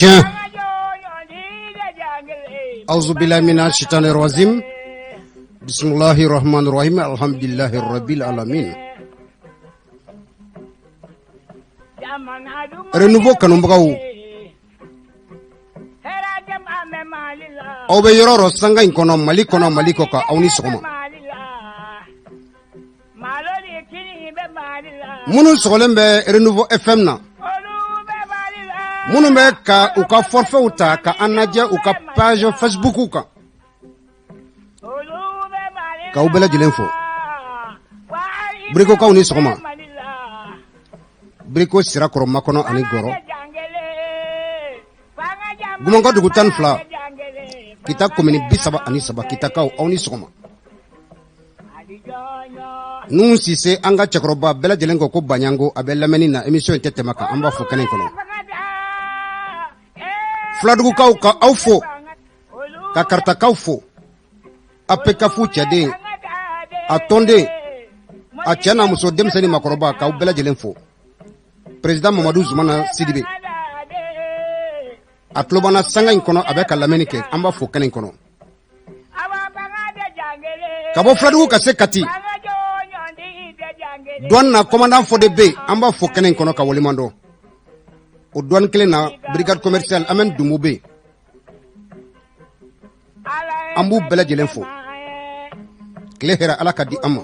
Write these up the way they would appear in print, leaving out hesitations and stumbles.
Tiens. Auzu billahi minash shaitanir rajim. Bismillahirrahmanirrahim. Alhamdulillahi rabbil alamin. Renouveau kanumbagaw. Aw be yɔrɔ sanga in kɔnɔ Mali kɔnɔ Mali kɔ ka aw ni sɔgɔma. Minnu sɔgɔlen bɛ Renouveau FM na. Minnu bɛ ka u ka forfaitw ta ka an lajɛ u ka page Facebook kan. K'aw bɛɛ lajɛlen fo. Birikokaw ni sɔgɔma. Biriko Sirakɔrɔ Makɔnɔ ani Gɔrɔ. Gumanka dugu 12. Kita commune 33 Kitakaw aw ni sɔgɔma. Nuhu Sise an ka cɛkɔrɔba bɛɛ lajɛlen ko ko Baɲango a bɛ lamɛnni na émission in tɛ tɛmɛ kan an b'a fɔ kɛnɛ kɔnɔ. Filadugukaw ka aw fo ka Karatakaw fo a Pekafu cɛden a tɔnden a cɛ n'a muso denmisɛnnin makɔrɔba k'aw bɛɛ lajɛlen fo. Président Mamadou Zumana Sidibe a tulo b'an na sanga in kɔnɔ a bɛ ka lamɛnni kɛ an b'a fo kɛnɛ in kɔnɔ. Ka bɔ Filadugu ka se Kati douane na commandant Fode bɛ yen an b'a fo kɛnɛ in kɔnɔ ka waleɲuman dɔn. O douane kelen na brigade commerciale Amène Dumbo bɛ yen an b'u bɛɛ lajɛlen fo. Tile hɛrɛ Ala ka di an ma.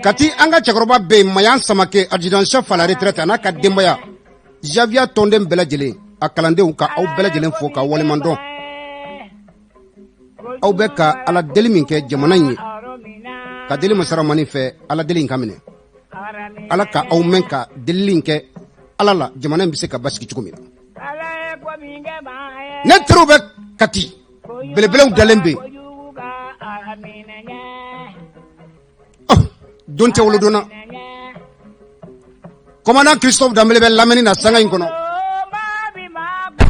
Kati an ka cɛkɔrɔba bɛ yen Mayan Samake adjudant chef à la retraite a n'a ka denbaya Javier tɔnden bɛɛ lajɛlen a kalandenw ka aw bɛɛ lajɛlen fo ka waleɲuman dɔn. Aw bɛ ka Ala deli min kɛ jamana in ye ka deli masaramani fɛ Ala deli in ka minɛ. Ala ka aw mɛn ka deli in kɛ Ala la jamana in bɛ se ka basigi cogo min na. Ne teriw bɛ Kati belebelew dalen bɛ yen. Don tɛ wolodonna. Commandant Christophe Dambele bɛ lamɛnni na sanga in kɔnɔ.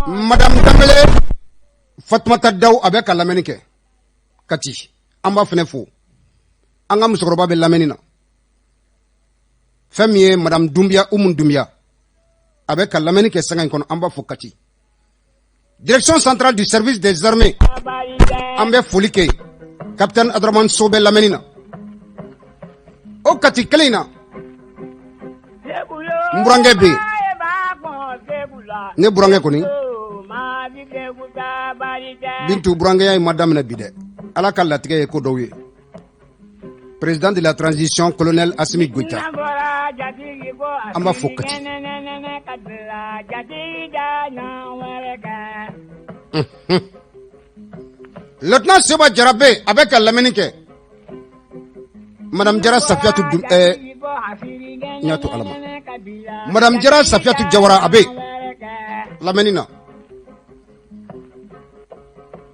Madame Dambele Fatumata Daw a bɛ ka lamɛnni kɛ Kati an b'a fɛnɛ fo. An ka musokɔrɔba bɛ lamɛnni na. Fɛn min ye Madame Doumbia Umu Doumbia a bɛ ka lamɛnni kɛ sanga in kɔnɔ an b'a fo Kati. Direction centrale du service des armées an bɛ foli kɛ capitaine Adraman Sow bɛ lamɛnni na. O Kati kelen in na n burankɛ bɛ yen. Ne burankɛ kɔni Bintu burankɛya in ma daminɛ bi dɛ. Ala ka latigɛ ye ko dɔw ye. Président de la transition colonel Assimi Goïta an b'a fo Kati. Lieutenant Seba Jarabe a bɛ ka lamɛnni kɛ Madame Jara Safiatou Nyato Alama. Madame Jara Safiatou Jawara a bɛ lamɛnni na.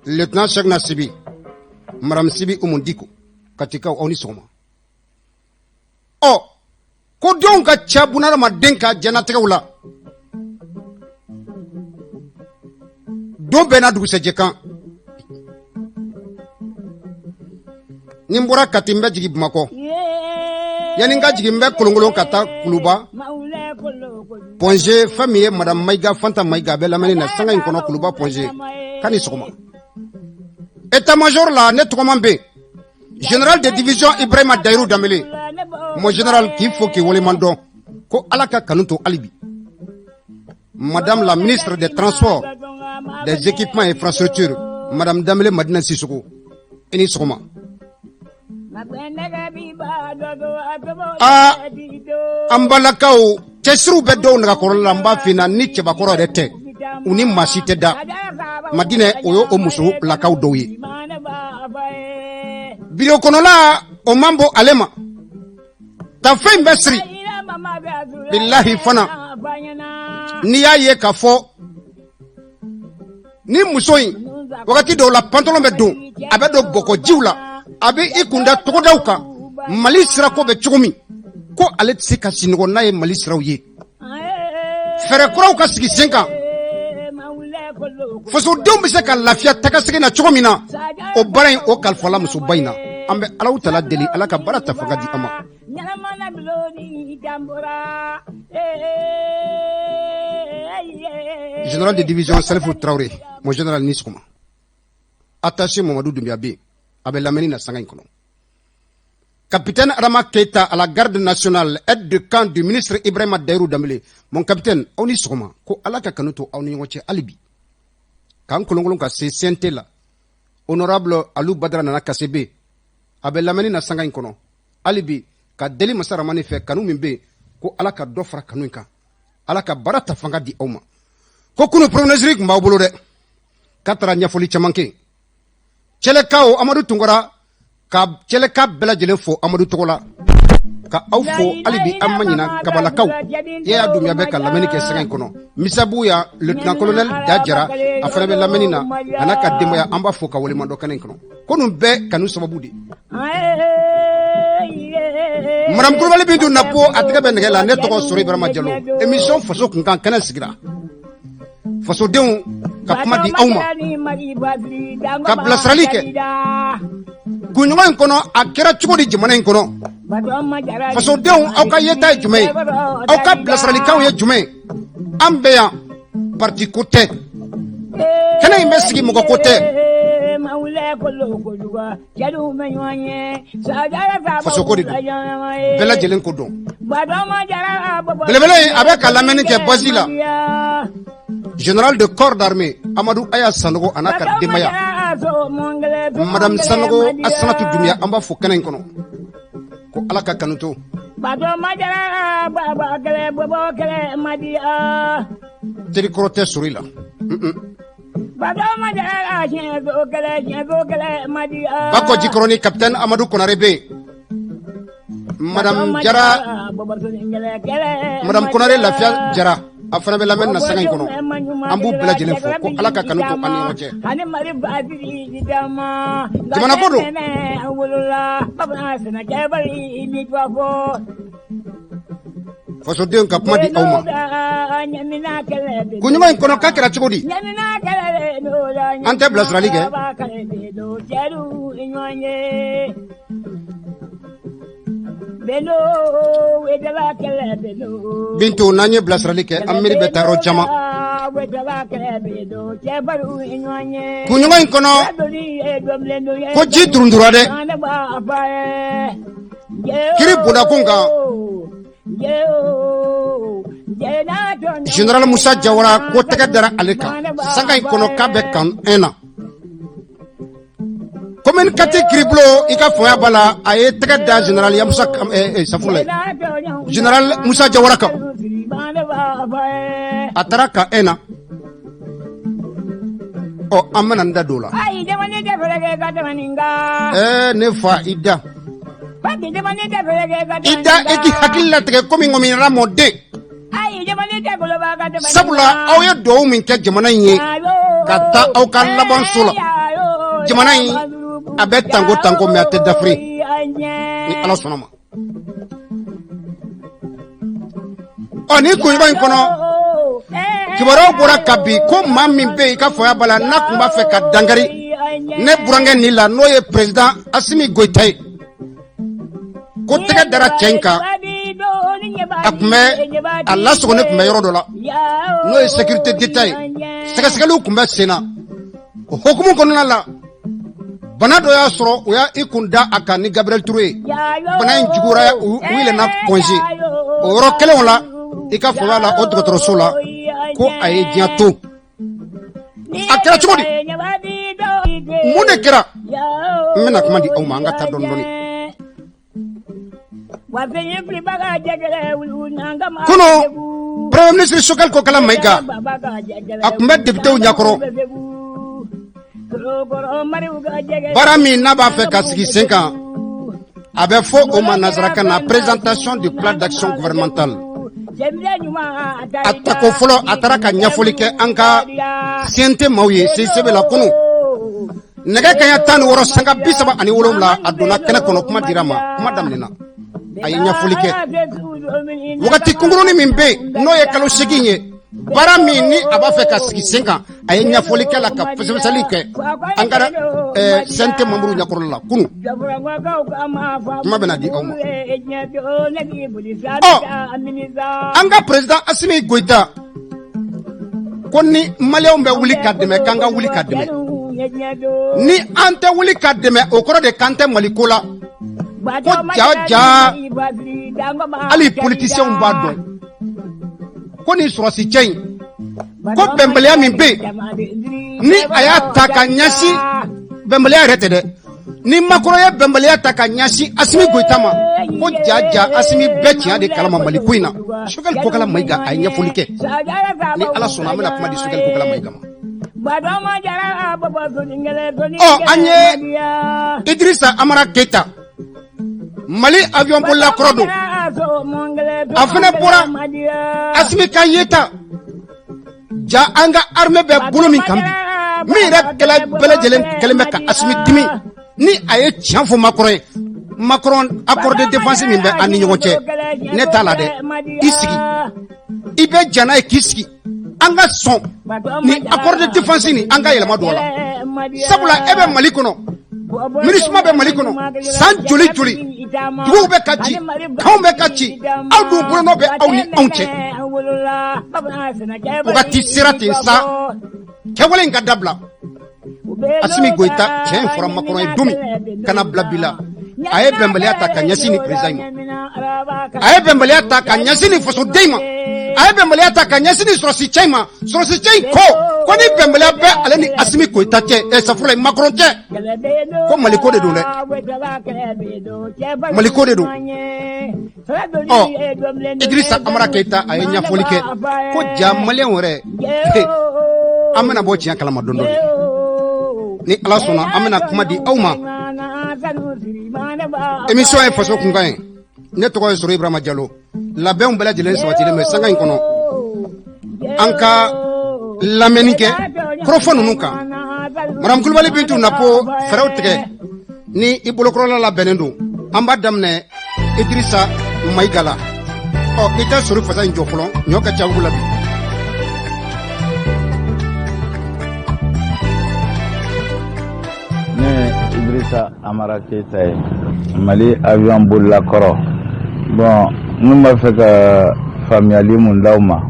Lieutenant Cheikhna Sibi Madame Sibi Umu Diko Katikaw aw ni sɔgɔma. Ko denw ka ca bunadamaden ka diɲɛnatigɛw la. Don bɛɛ n'a dugusɛjɛ kan. Ni n bɔra Kati n bɛ jigin Bamakɔ. Yani n ka jigin n bɛ Kolonkolon ka taa Kuluba. Ponge fɛn min ye Madame Maïga Fanta Maïga a bɛ lamɛnni na sanga in kɔnɔ Kuluba Ponge k'a ni sɔgɔma. État-major la ne tɔgɔman bɛ yen. Général de division Ibrahima Daïrou Dambele. Mon général k'i fo k'i waleɲuman dɔn ko Ala ka kanu to hali bi. Madame la ministre des transports, des équipements et infrastructures, Madame Dambele Madina Sissoko i ni sɔgɔma. An balakaw cɛsiriw bɛ dɔw nɛgɛkɔrɔla la n b'a f'i ɲɛna ni cɛbakɔrɔ yɛrɛ tɛ u ni maa si tɛ da. Madinɛ o ye o muso lakaw dɔw ye. Biro kɔnɔla o man bon ale ma. Ta fɛn bɛ siri bilahi fana n'i y'a ye k'a fɔ ni muso in wagati dɔw la pantalon bɛ don a bɛ don bɔgɔjiw la a bɛ i kunda togodaw kan Mali sirako bɛ cogo min ko ale tɛ se ka sinɔgɔ n'a ye Mali siraw ye. Fɛɛrɛ kuraw ka sigi sen kan fasodenw bɛ se ka lafiya tagasegin na cogo min na o baara in o kalifala musoba in na. An bɛ Alahu Taala deli Ala ka baara ta fanga di an ma. général de division Salifou Traoré, mon général Niskouma. Attaché Mamadou Doumbia-Bé, avec la menine à Sangaïkono. Capitaine Adama Keita à la garde nationale, aide de camp du ministre Ibrahima Dairou Dambélé. Mon capitaine, on y sera, ko alaka kanuto on y watch alibi. Quand kolongolon ka se sente la, honorable Alou Badra Nana Kasebe, avec la menine à Sangaïkono, alibi, ka deli masara manife kanu mimbe, ko alaka dofra kanuinka, alaka barata fanga di oma. Ko kuno pronostic mbawbolo de, katara nyafoli chamanke. Chelekao Amadou Tungora, ka cheleka bela jelen fo Amadou Togola ka aw fo alibi amanyina kabalakaw ya dumya be ka lameni ke sengen kono misabu ya lieutenant colonel Dajara afare be lameni na anaka demo ya amba fo ka woli mando kanen kono kono be kanu sababu di Madame Koulibaly Bintou Napo atike be ngela ne to sori Ibrahima Diallo émission faso kunkan kana sigira faso dew ka kuma di awma ka blasrali ke kunyuma kono akira chuko di jamana kono faso dew aw ka yeta jume aw ka blasrali kaw ye jume ambeya parti côté kana imesigi mo côté faso ko di bela jelen ko don belebele avec la meni ke Basila général de corps d'armée Amadou Aya Sanogo anaka demaya madame Sanogo Assanatu Dumia amba fo kanen kono ko alaka kanuto teri krote surila bako jikroni capitaine Amadou Konarebe madame Jara madame Konare Lafia Jara afana be lamen na sangai kono ambu bela jelen fo ko alaka kanuto ani waje jamana kodo faso den ka kuma di awma kunyuma kono kakira chigodi ante blasrali ke Bintou nanye blasrali ke amiri betaro chama kunyuma kono ko jitrundura de kiri buda kunga Général Moussa Diawara ko tegadara aleka sanga kono kabe kan ena Comme kati kriblo ika foya bala aye tegada général ya Moussa safule général Moussa Diawara ka ataraka ena o amana ndadola ne fa ida eki hakilla tege komi ngomi ramode sabula aw ya do min ke jamana yi kata aw kan laban sula jamana yi abet tango me ate d'Afrique ni ala sonoma oni ko yiba kono kibaro bora kabi ko mammi be ka foya bala nakumba fe ka dangari ne burange ni la no ye président Assimi Goïta ko tege dara cenka akme Allah sogone kumbe yoro dola no ye sécurité d'état sagalu kumbe sena hukumu kono la bana do ya soro o ya ikunda akani Gabriel Touré bana njugura ya wile na congé o yoro kele wala ika fola la o docteur sola ko aye diato akira chudi mune kira mena kuma di o manga ta don doni kono premier ministre Sokal ko kala mayga akme député o nyakoro Barami n'a pas fait qu'à ce qui 5 ans avait faux au Manazraka la présentation du plan d'action gouvernemental. Atako folo ataraka nyafolike anka siente mauye sebe la kono. Nega kaya tan woro sanga bisaba ani wolomla aduna kana kono kuma dirama kuma damnena. Ay nyafolike. Wakati kunguruni mimbe no ye kalo seginye. Barami ni aba fe ka sigi 5 ans ay nyafoli kala ka fesali ke angara sente mamuru nyakoro la kunu ma bena di awma anga président Assimi Goïta ko ni malien bɛ wuli ka dɛmɛ kan ka wuli ka dɛmɛ ni an tɛ wuli ka dɛmɛ o kɔrɔ de kan tɛ Mali ko la ko ja hali politiciens b'a dɔn ko ni sɔrɔsi cɛ in ko bɛnbaliya min bɛ ni a y'a ta ka ɲɛsin bɛnbaliya yɛrɛ tɛ dɛ ni Macron ye bɛnbaliya ta ka ɲɛsin Assimi Goïta ma ko ja Assimi bɛɛ tiɲɛ de kalama Mali ko in na Choguel Kokala Maïga a ye ɲɛfɔli kɛ ni Ala sɔnna an bɛna kuma di Choguel Kokala Maïga ma an ye Idrissa Amara Keita Mali avion bolila kɔrɔ don a fana bɔra Assimi ka yeta ja an ka armée bɛ bolo min kan bi min yɛrɛ kɛlɛ bɛɛ lajɛlen kɛlen bɛ ka Assimi dimi ni a ye tiɲɛ fɔ Macron accord de défense min bɛ an ni ɲɔgɔn cɛ ne t'a la dɛ i sigi i bɛ jana ye k'i sigi an ka sɔn ni accord de défense ni an ka yɛlɛma don la sabula e bɛ Mali kɔnɔ MINUSMA bɛ Mali kɔnɔ san joli duguw bɛ ka ci kanw bɛ ka ci aw dun bolonɔ bɛ aw ni anw cɛ wagati sera ten sa kɛwale in ka dabila Assimi Goïta tiɲɛ in fɔra Macron ye don min kana bila bi la a ye bɛnbaliya ta ka ɲɛsin ni président ma a ye bɛnbaliya ta ka ɲɛsin ni fasoden ma a ye bɛnbaliya ta ka ɲɛsin ni sɔrɔsi cɛ in ma sɔrɔsi cɛ in ko ni bɛnbaliya bɛ ale ni Assimi Goïta cɛ safurulayi Macron cɛ ko Mali ko de don dɛ Mali ko de don Idrissa Amara Keita a ye ɲɛfɔli kɛ ko ja maliyɛn wɛrɛ an bɛna bɔ tiɲɛ kalama don dɔ de ni Ala sɔnna an bɛna kuma di aw ma émission ye faso kunkan ye ne tɔgɔ ye Soro Ibrahima Diallo labɛnw bɛɛ lajɛlen sabatilen bɛ sanga in kɔnɔ an ka lamɛnni kɛ kɔrɔfɔ ninnu kan Madame Kulibali Bintu Napo fɛrɛw tigɛ ni i bolokɔrɔla labɛnnen don an b'a daminɛ Idrissa Maïga la i tɛ Sori fasa in jɔ fɔlɔ ɲɔ ka ca wugu la bi Idrissa Amara Keita ye Mali avion bolila kɔrɔ bon mun b'a fɛ ka faamuyali mun d'aw ma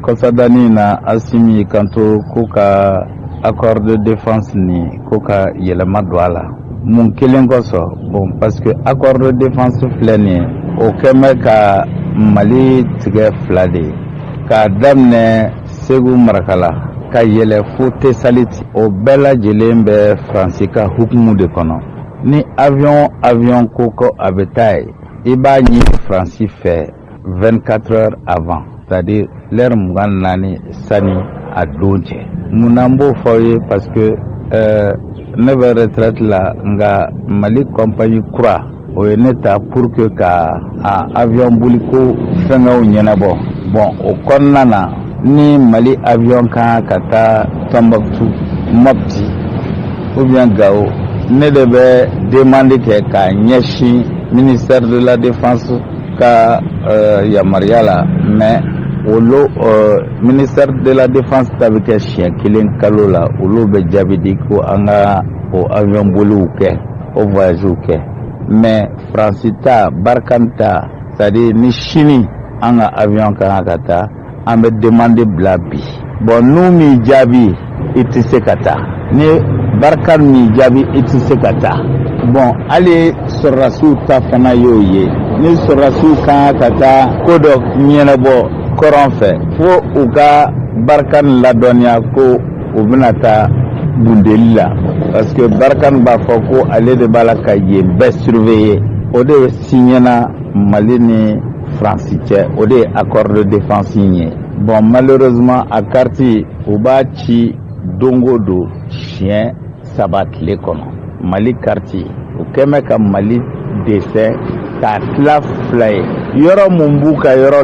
kɔsadani na Assimi kanto ko ka accord de défense ni ko ka yɛlɛma don a la mun kelen kɔsɔn bon parce que accord de défense filɛ nin ye o kɛmɛ ka Mali tigɛ fila de ye k'a daminɛ Segu marakala ka yɛlɛ fo Tesaliti o bɛɛ lajɛlen bɛ Faransi ka hukumu de kɔnɔ ni avion ko ko a bɛ taa ye i b'a ɲini Faransi fɛ 24 heures avant c'est-à-dire l'heure 24 sani a don cɛ munna n b'o fɔ ye parce que ne bɛ retraite la nka Mali compagnie kura o ye ne ta pour que ka avion boliko fɛngɛw ɲɛnabɔ bon o kɔnɔna na ni Mali avion kan ka taa Tombouctou Mopti ou bien Gao ne de bɛ demande kɛ ka ɲɛsin ministère de la défense ka yamaruya la mais olu ministère de la défense ta bɛ kɛ siɲɛ kelen kalo la olu bɛ jaabi di ko an ka o avion boliw kɛ o voyagew kɛ mais Faransi ta Barkhane ta c'est-à-dire ni sini an ka avion kan ka taa an bɛ demande bila bi bon n'u m'i jaabi i tɛ se ka taa ni Barkhane m'i jaabi i tɛ se ka taa bon hali sɔrɔdasiw ta fana y'o ye ni sɔrɔdasiw kan ka taa ko dɔ ɲɛnabɔ kɔrɔn fɛ fo u ka Barkhane ladɔnniya ko u bɛna taa bundeli la parce que Barkhane b'a fɔ ko ale de b'a la ka yen bɛɛ surveiller o de signera Mali ni Faransi cɛ o de ye accord de défense ye bon malheureusement a carte u b'a ci don o don siɲɛ 3 tile kɔnɔ Mali carte u kɛmɛ ka Mali dɛsɛ k'a tila 2 ye yɔrɔ mun b'u ka yɔrɔ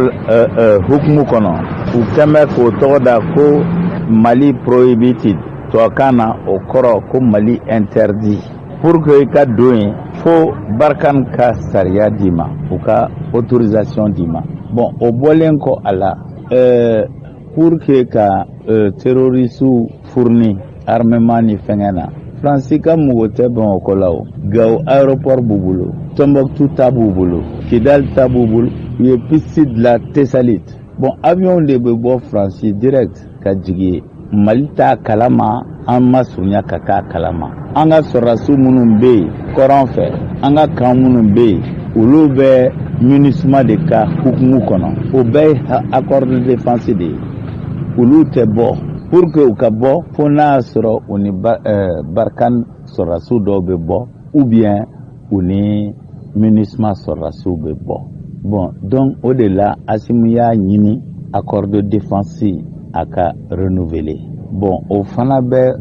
hukumu kɔnɔ u kɛmɛ k'o tɔgɔ da ko Mali prohibited tubabukan na o kɔrɔ ko Mali interdit pour que i ka don yen fo Barkhane ka sariya d'i ma u ka autorisation d'i ma bon o bɔlen kɔ a la pour que ka terroriste fourni armement ni fɛngɛ na Faransi ka mɔgɔ tɛ Bamakɔ la o Gao aéroport b'u bolo Tombouctou ta b'u bolo Kidal ta b'u bolo u ye piste dilan Tesalit bon avion de bɛ bɔ France direct ka jigin Mali ta kalama an ma surunya ka k'a kalama an ka sɔrɔdasiw minnu bɛ yen kɔrɔn fɛ an ka kan minnu bɛ yen olu bɛ MINUSMA de ka hukumu kɔnɔ o bɛɛ ye accord de défense de ye olu tɛ bɔ pour que u ka bɔ fo n'a sɔrɔ u ni Barkhane sɔrɔdasiw dɔw bɛ bɔ ou bien u ni MINUSMA sɔrɔdasiw bɛ bɔ bon donc o de la Asimu y'a ɲini accord de défense a ka renouveler bon o fana bɛ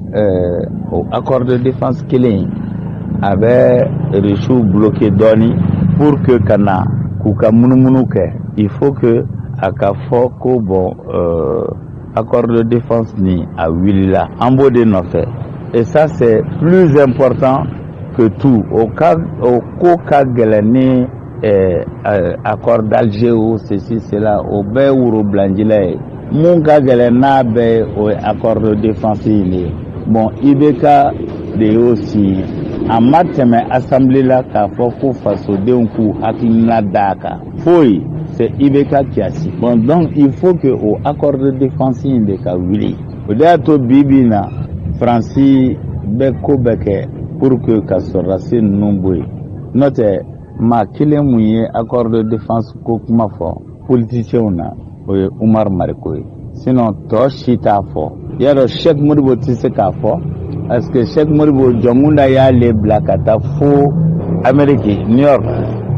o accord de défense kelen a bɛ Russie bloqué dɔɔni pour que kana k'u ka munumunu kɛ il faut que a ka fɔ ko bon accord de défense ni a wulila an b'o de nɔfɛ et ça c'est plus important que tout au ko ka gɛlɛn ni accord d'Alger ou ceci cela o bɛɛ woro bilanjila ye mun ka gɛlɛn n'a bɛɛ o accord de défense ye bon IBK de y'o signé a ma tɛmɛ assemblée la k'a fɔ ko fasodenw k'u hakilina d'a kan foyi c'est IBK qui a signé bon donc il faut que o accord de défense de ka wuli o de y'a to bi na France bɛ ko bɛɛ kɛ pour que ka sɔrɔdasi ninnu bɔ yen n'o tɛ maa kelen mun ye accord de défense ko kuma fɔ politiciens na o ye Umar Mariko ye sinon tɔ si t'a fɔ yarɔ Cheikh Modibo tɛ se k'a fɔ parce que Cheikh Modibo jɔnkunda y'ale bila ka taa fo Amérique New York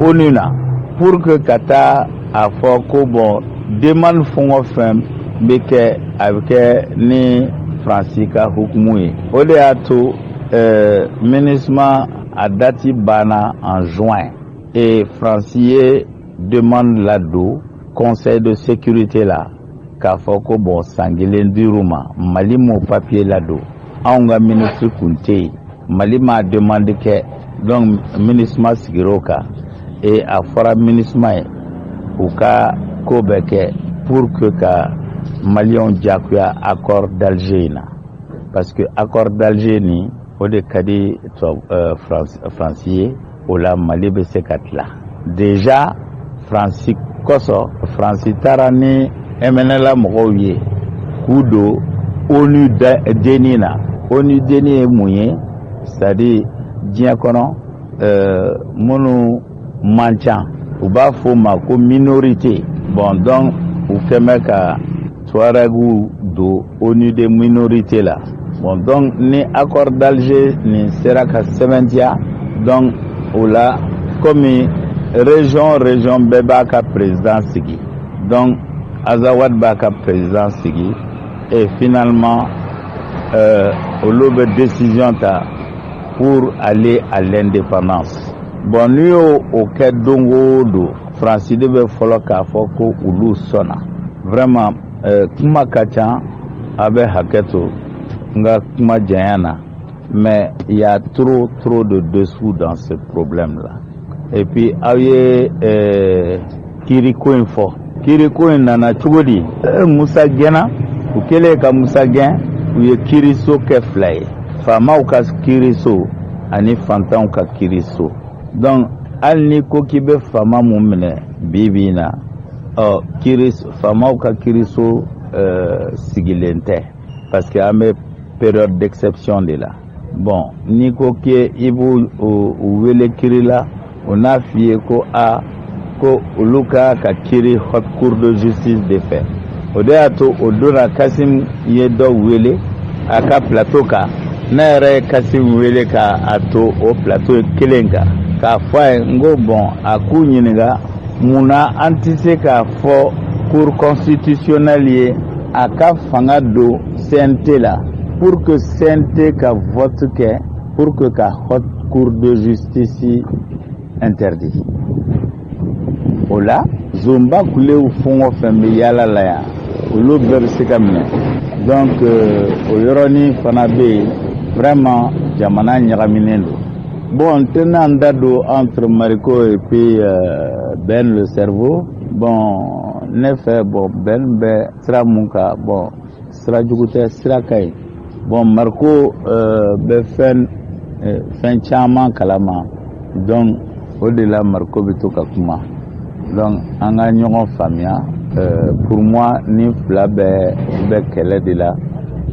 ONU na pour que ka taa a fɔ ko bon demande fɛn o fɛn bɛ kɛ a bɛ kɛ ni France ka hukumu ye o de y'a to MINUSMA a date banna en juin et France ye demande ladon Conseil de sécurité la k'a fɔ ko bon san kelen dir'u ma Mali m'o papier ladon anw ka ministre kun tɛ yen Mali m'a demande kɛ donc MINUSMA sigir'o kan et a fɔra MINUSMA ye u ka ko bɛɛ kɛ pour que ka Maliens jagoya accord d'Alger na parce que accord d'Alger ni o de ka di France ye o la Mali bɛ se ka tila déjà France kosɔn France taara ni MNLA mɔgɔw ye k'u don ONU denni na ONU denni ye mun ye c'est-à-dire diɲɛ kɔnɔ minnu man ca u b'a fɔ o ma ko minorité bon donc u kɛn bɛ ka Touaregiw don ONU de minorité la bon donc ni accord d'Alger ni sera ka sɛbɛntiya donc o la comme région bɛɛ b'a ka président sigi donc Azawad b'a ka président sigi et finalement olu bɛ décision ta pour aller à l'indépendance bon n'i y'o kɛ don o don France de bɛ fɔlɔ k'a fɔ ko olu sɔnna vraiment kuma ka ca a bɛ hakɛ to n ka kuma janya na mais il y a trop de dessous dans ce problème là et puis aw ye kiriko in fɔ kiriko in nana cogo di Musa gɛnna u kɛlen ka Musa gɛn u ye kiriso kɛ fila ye faamaw ka kiriso ani fantanw ka kiriso donc hali ni ko k'i bɛ faama mun minɛ bi na faamaw ka kiriso sigilen tɛ parce que an bɛ période d'exception de la bon ni ko k'i b'u wele kiri la o n'a f'i ye ko ko olu ka kiri haute cour de justice de fait o de y'a to o donna Kasim ye dɔ wele a ka plateau kan ne yɛrɛ ye Kasim wele k'a to o plateau kelen kan k'a fɔ a ye n ko bon a k'u ɲininka mun na an tɛ se k'a fɔ cour constitutionnelle ye a ka fanga don CNT la pour que CNT ka vote kɛ pour que ka haute cour de justice interdit o la zonba kulew fɛn o fɛn bɛ yaala la yan olu bɛɛ bɛ se ka minɛ donc o yɔrɔnin fana bɛ yen vraiment jamana ɲagaminen don bon n tɛna n da don entre Mariko et puis Ben le cerveau bon ne fɛ bon Ben bɛ sira mun kan bon sira jugu tɛ sira ka ɲi bon Mariko bɛ fɛn caman kalama donc o de la Mariko bɛ to ka kuma Donc an ka ɲɔgɔn faamuya pour moi ni fila bɛ kɛlɛ de la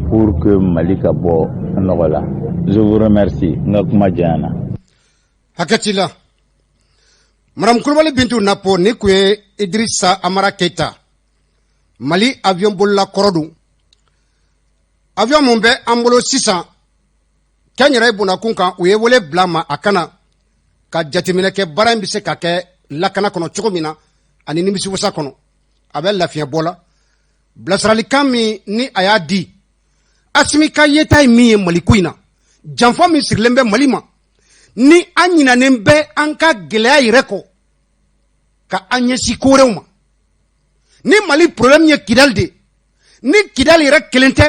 pour que Mali ka bɔ nɔgɔ la. Je vous remercie. Nga kuma jana. Hakatila. Madame Kulibali Bintou Napo ni kun ye Idrissa Amara Keita. Mali avion bolila kɔrɔ don. Avion mun bɛ an bolo sisan kɛn yɛrɛ bɔnakun kan u ye wele bila ma a kana ka jateminɛ kɛ baara in bɛ se ka kɛ lakana kɔnɔ cogo min na ani nimisi wasa kɔnɔ a bɛ lafiya bɔ la bilasiralikan min ni a y'a di Asimi ka yeta ye min ye Mali ko in na janfa min sirilen bɛ Mali ma ni an ɲinanen bɛ an ka gɛlɛya yɛrɛ kɔ ka an ɲɛsin ko wɛrɛw ma ni Mali problème ye Kidali de ni Kidali yɛrɛ kelen tɛ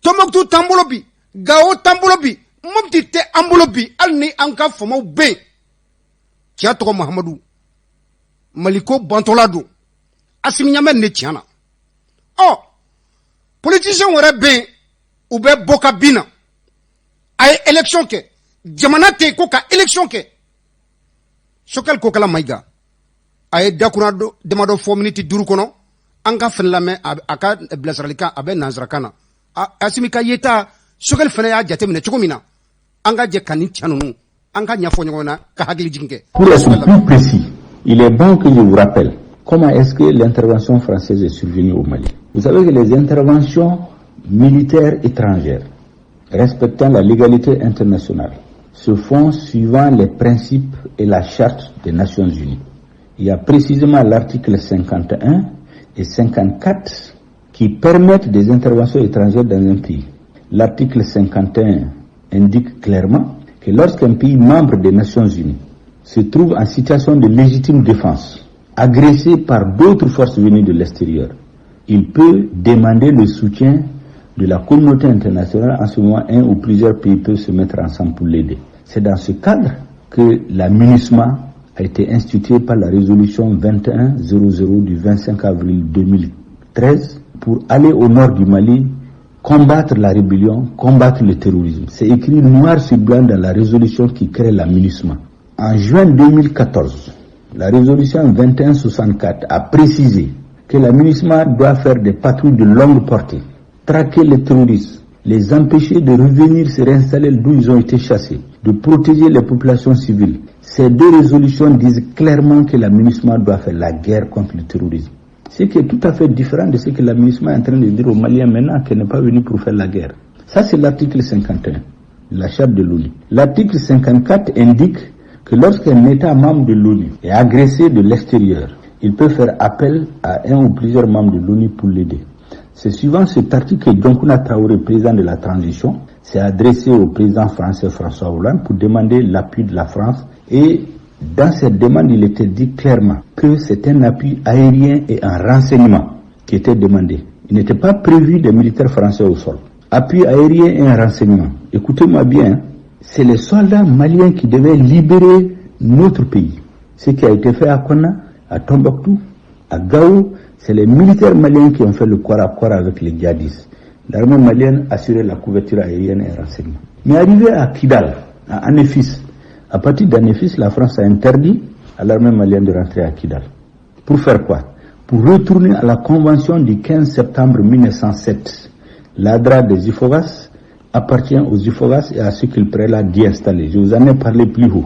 Tombouctou t'an bolo bi Gao t'an bolo bi Mopti tɛ an bolo bi hali ni an ka famaw bɛ yen cɛ tɔgɔ Mahamadu Mali ko bantɔla don Asimi ɲamɛ ne tiɲɛ na politicien wɛrɛ bɛ yen u bɛ bɔ ka bin na a ye élection kɛ jamana tɛ ko ka élection kɛ Sokɛli Kokala Mayiga a ye dakura damadɔ fɔ miniti 5 kɔnɔ an ka fɛnɛ lamɛn a ka bilasiralikan a bɛ nansarakan na Asimi ka yeta Sokɛli fɛnɛ y'a jateminɛ cogo min na an ka jɛ ka nin tiɲɛ ninnu an ka ɲɛfɔ ɲɔgɔn na ka hakili jigin kɛ. Pour être plus précis, il est bon que je vous rappelle comment est-ce que l'intervention française est survenue au Mali. Vous savez que les interventions militaires étrangères respectant la légalité internationale se font suivant les principes et la charte des Nations Unies. Il y a précisément l'article 51 et 54 qui permettent des interventions étrangères dans un pays. L'article 51 indique clairement que lorsqu'un pays membre des Nations Unies se trouve en situation de légitime défense, agressé par d'autres forces venues de l'extérieur, il peut demander le soutien de la communauté internationale. En ce moment, un ou plusieurs pays peuvent se mettre ensemble pour l'aider. C'est dans ce cadre que la MINUSMA a été instituée par la résolution 2100 du 25 avril 2013 pour aller au nord du Mali, combattre la rébellion, combattre le terrorisme. C'est écrit noir sur blanc dans la résolution qui crée la MINUSMA. En juin 2014, la résolution 2164 a précisé que la MINUSMA doit faire des patrouilles de longue portée, traquer les terroristes, les empêcher de revenir se réinstaller d'où ils ont été chassés, de protéger les populations civiles. Ces deux résolutions disent clairement que la MINUSMA doit faire la guerre contre le terrorisme. Ce qui est tout à fait différent de ce que la MINUSMA est en train de dire aux Maliens maintenant, qu'elle n'est pas venue pour faire la guerre. Ça, c'est l'article 51, la charte de l'ONU. L'article 54 indique que lorsqu'un État membre de l'ONU est agressé de l'extérieur, il peut faire appel à un ou plusieurs membres de l'ONU pour l'aider. C'est suivant cet article que Dioncouna Traoré, président de la transition, s'est adressé au président français François Hollande pour demander l'appui de la France. Et dans cette demande, il était dit clairement que c'est un appui aérien et en renseignement qui était demandé. Il n'était pas prévu des militaires français au sol. Appui aérien et en renseignement. Écoutez-moi bien, c'est les soldats maliens qui devaient libérer notre pays. Ce qui a été fait à Konna, à Tombouctou, à Gao, c'est les militaires maliens qui ont fait le corps à corps avec les djihadistes. L'armée malienne assurait la couverture aérienne et renseignement. Mais arrivé à Kidal, à Anefis, à partir d'Anefis, la France a interdit à l'armée malienne de rentrer à Kidal. Pour faire quoi? Pour retourner à la convention du 15 septembre 1907. L'ADRA des Ifogas appartient aux Ifogas et à ceux qu'ils prélat d'y installer. Je vous en ai parlé plus haut.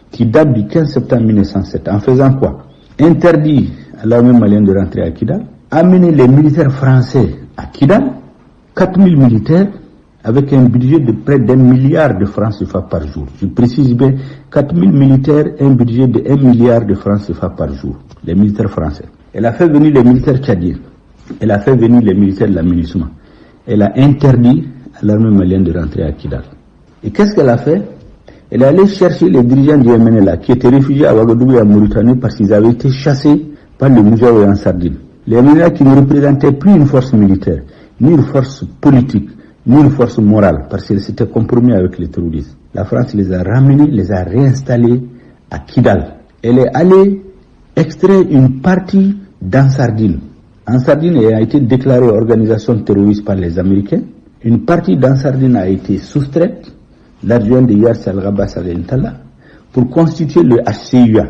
Qui date du 15 septembre 1907. En faisant quoi? Interdit à l'armée malienne de rentrer à Kidal, amener les militaires français à Kidal, 4000 militaires, avec un budget de près d'1 milliard de francs CFA par jour. Je précise bien, 4000 militaires, un budget de 1 milliard de francs CFA par jour, les militaires français. Elle a fait venir les militaires tchadiens, elle a fait venir les militaires de la MINUSMA. Elle a interdit à l'armée malienne de rentrer à Kidal. Et qu'est-ce qu'elle a fait? Elle est allée chercher les dirigeants du MNLA qui étaient réfugiés à Ouagadougou et à Mauritanie parce qu'ils avaient été chassés par les Moujaou et en Sardine. Les MNLA qui ne représentaient plus une force militaire, ni une force politique, ni une force morale, parce qu'ils s'étaient compromis avec les terroristes. La France les a ramenés, les a réinstallés à Kidal. Elle est allée extraire une partie d'Ansardine. Ansardine a été déclarée organisation terroriste par les Américains. Une partie d'Ansardine a été soustraite, l'adjoint de Yasser Al-Ghabas Al-Intala, pour constituer le HCUA,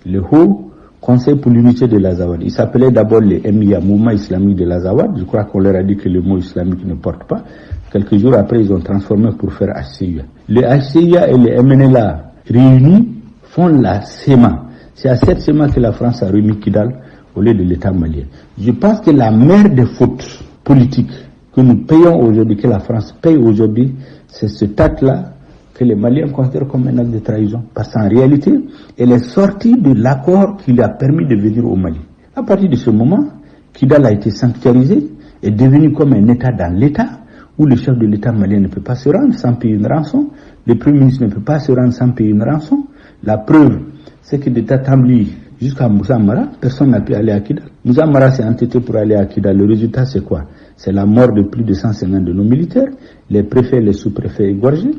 le Haut Conseil pour l'unité de l'Azawad. Il s'appelait d'abord le MIA, Mouvement islamique de l'Azawad. Je crois qu'on leur a dit que le mot islamique ne porte pas. Quelques jours après, ils ont transformé pour faire HCIA. Le HCIA et le MNLA réunis font la SEMA. C'est à cette SEMA que la France a remis Kidal au lieu de l'État malien. Je pense que la mère des fautes politiques que nous payons aujourd'hui, que la France paye aujourd'hui, c'est cet acte-là que les Maliens considèrent comme un acte de trahison. Parce qu'en réalité, elle est sortie de l'accord qui lui a permis de venir au Mali. À partir de ce moment, Kidal a été sanctuarisé, est devenu comme un État dans l'État, où le chef de l'État malien ne peut pas se rendre sans payer une rançon, le Premier ministre ne peut pas se rendre sans payer une rançon. La preuve, c'est que de Tatambli jusqu'à Moussa Mara, personne n'a pu aller à Kidal. Moussa Mara s'est entêté pour aller à Kidal. Le résultat, c'est quoi? C'est la mort de plus de 150 de nos militaires, les préfets, les sous-préfets égorgés.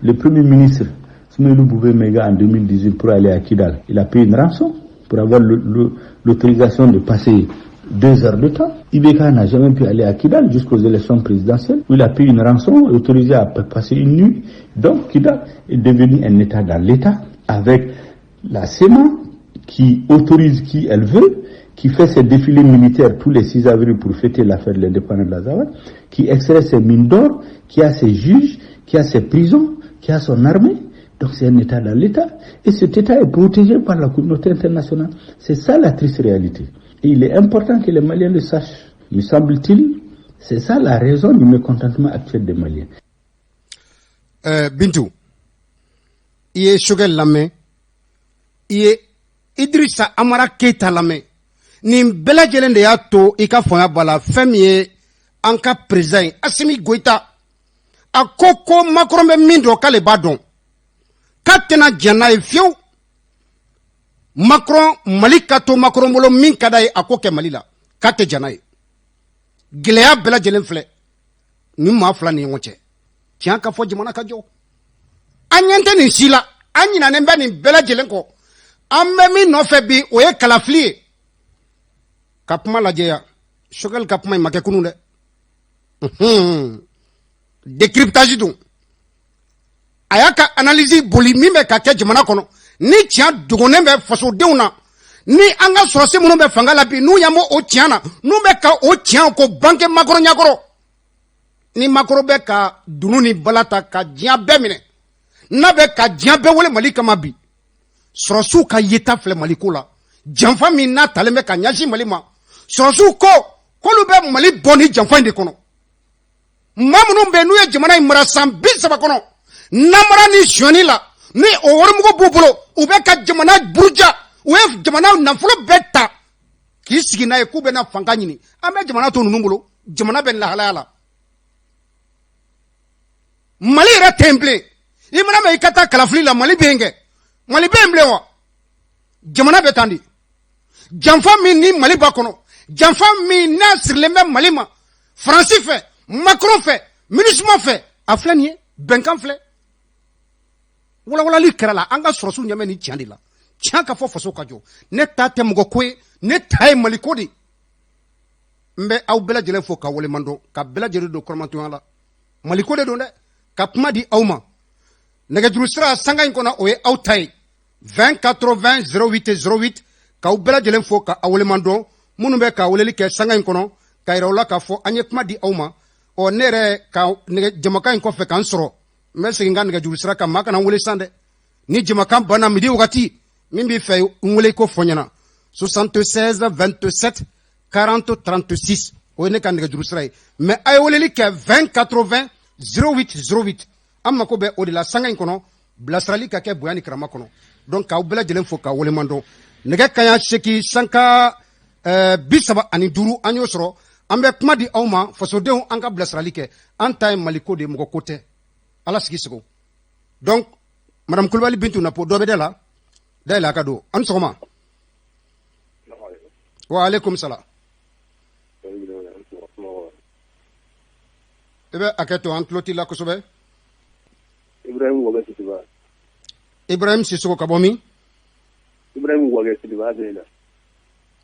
Le Premier ministre, Soumaïlou Boubé-Mega, en 2018, pour aller à Kidal, il a payé une rançon pour avoir l'autorisation de passer 2 heures de temps. Ibeka n'a jamais pu aller à Kidal jusqu'aux élections présidentielles, où il a payé une rançon, autorisé à passer une nuit. Donc Kidal est devenu un État dans l'État, avec la SEMA, qui autorise qui elle veut, qui fait ses défilés militaires tous les 6 avril pour fêter la fête de l'indépendance de l'Azawad, qui extrait ses mines d'or, qui a ses juges, qui a ses prisons, qui a son armée. Donc c'est un État dans l'État. Et cet État est protégé par la communauté internationale. C'est ça la triste réalité. Et il est important que les Maliens le sachent. Me semble-t-il, c'est ça la raison du mécontentement actuel des Maliens. Bintou, il est Choguel Lamé, il est Idrissa Amara Keita Lamé. Ni bela jelen de ya to i ka fanya bala fɛn min ye an ka président Assimi Goïta a ko Macron bɛ min dɔn k'ale b'a dɔn k'a tɛna diɲɛ n'a ye fiyewu. Macron Mali ka to Macron bolo min ka d'a ye a ko kɛ Mali la k'a tɛ diɲɛ n'a ye. Gɛlɛya bɛɛ lajɛlen filɛ ni maa fila ni ɲɔgɔn cɛ tiɲɛ ka fɔ jamana ka jɔ. An ɲɛ tɛ nin si la an ɲinɛnen bɛ nin bɛɛ lajɛlen kɔ an bɛ min nɔfɛ bi o ye kalafili ye. Ka kuma lajɛ ya Choguel ka kuma in ma kɛ kunun dɛ. Décryptage dun a y'a ka analyse boli min bɛ ka kɛ jamana kɔnɔ ni tiɲɛ dogonnen bɛ fasodenw na ni an ka sɔrɔsi minnu bɛ fanga la bi n'u y'an bɔ o tiɲɛ na n'u bɛ ka o tiɲɛ ko banque Macron ɲɛkɔrɔ ni Macron bɛ ka dunu ni bala ta ka diɲɛ bɛɛ minɛ n'a bɛ ka diɲɛ bɛɛ wele Mali kama bi sɔrɔsiw ka yeta filɛ Mali ko la janfa min n'a talen bɛ ka ɲɛsin Mali ma sɔrɔsiw ko k'olu bɛ Mali bɔ ni janfa in de kɔnɔ. Maa minnu bɛ n'u ye jamana in mara san 30 kɔnɔ namara ni sonyani la ni o warimugu b'u bolo u bɛ ka jamana buruja u ye jamana nafolo bɛɛ ta k'i sigi n'a ye k'u bɛ na fanga ɲini an bɛ jamana to ninnu bolo jamana bɛ lahalaya la. Mali yɛrɛ tɛ yen bilen i mana mɛn i ka taa kalafili la Mali bɛ yen kɛ Mali bɛ yen bilen wa jamana bɛ tan de janfa min ni Mali b'a kɔnɔ janfa min n'a sirilen bɛ Mali ma Faransi fɛ Macron fɛ MINUSMA fɛ a filɛ nin ye bɛnkan filɛ walawalali kɛra la an ka sɔrɔsiw ɲɛmɛ ni tiɲɛ de la tiɲɛ ka fɔ faso ka jɔ ne ta tɛ mɔgɔ ko ye ne ta ye Mali ko de n bɛ aw bɛɛ lajɛlen fo ka waleman dɔn ka bɛɛ lajɛlen don kɔrɔmatonya la Mali ko de don dɛ ka kuma di aw ma nɛgɛjuru sira sanga in kɔnɔ o ye aw ta ye 20 80 08 08 k'aw bɛɛ lajɛlen fo ka aw waleman dɔn minnu bɛ ka weleli kɛ sanga in kɔnɔ ka yira u la k'a fɔ an ye kuma di aw ma ne yɛrɛ ka jamakan in kɔfɛ k'an sɔrɔ n bɛ segin ka nɛgɛjuru sira kan maa kana n wele san dɛ ni jamakan banna midi wagati min b'i fɛ n wele ko fɔ ɲɛna 76 27 40 36 o ye ne ka nɛgɛjuru sira ye mais a ye weleli kɛ 20 80 08 08 an mako bɛ o de la sanga in kɔnɔ bilasirali ka kɛ bonya ni karama kɔnɔ donc k'aw bɛɛ lajɛlen fo k'aw waleman dɔn nɛgɛ kaɲa 8 sanka 35 an y'o sɔrɔ an bɛ kuma di aw ma fasodenw an ka bilasirali kɛ an ta ye Mali ko de mɔgɔ ko tɛ ala sigi sigo donc madame Kulibali Bintu Napo dɔ bɛ da la da yɛlɛ a ka don an ni sɔgɔma wa aleykum salam i bɛ a kɛ to an tulo t'i la kosɛbɛ Ibrahim Sissoko ka bɔ min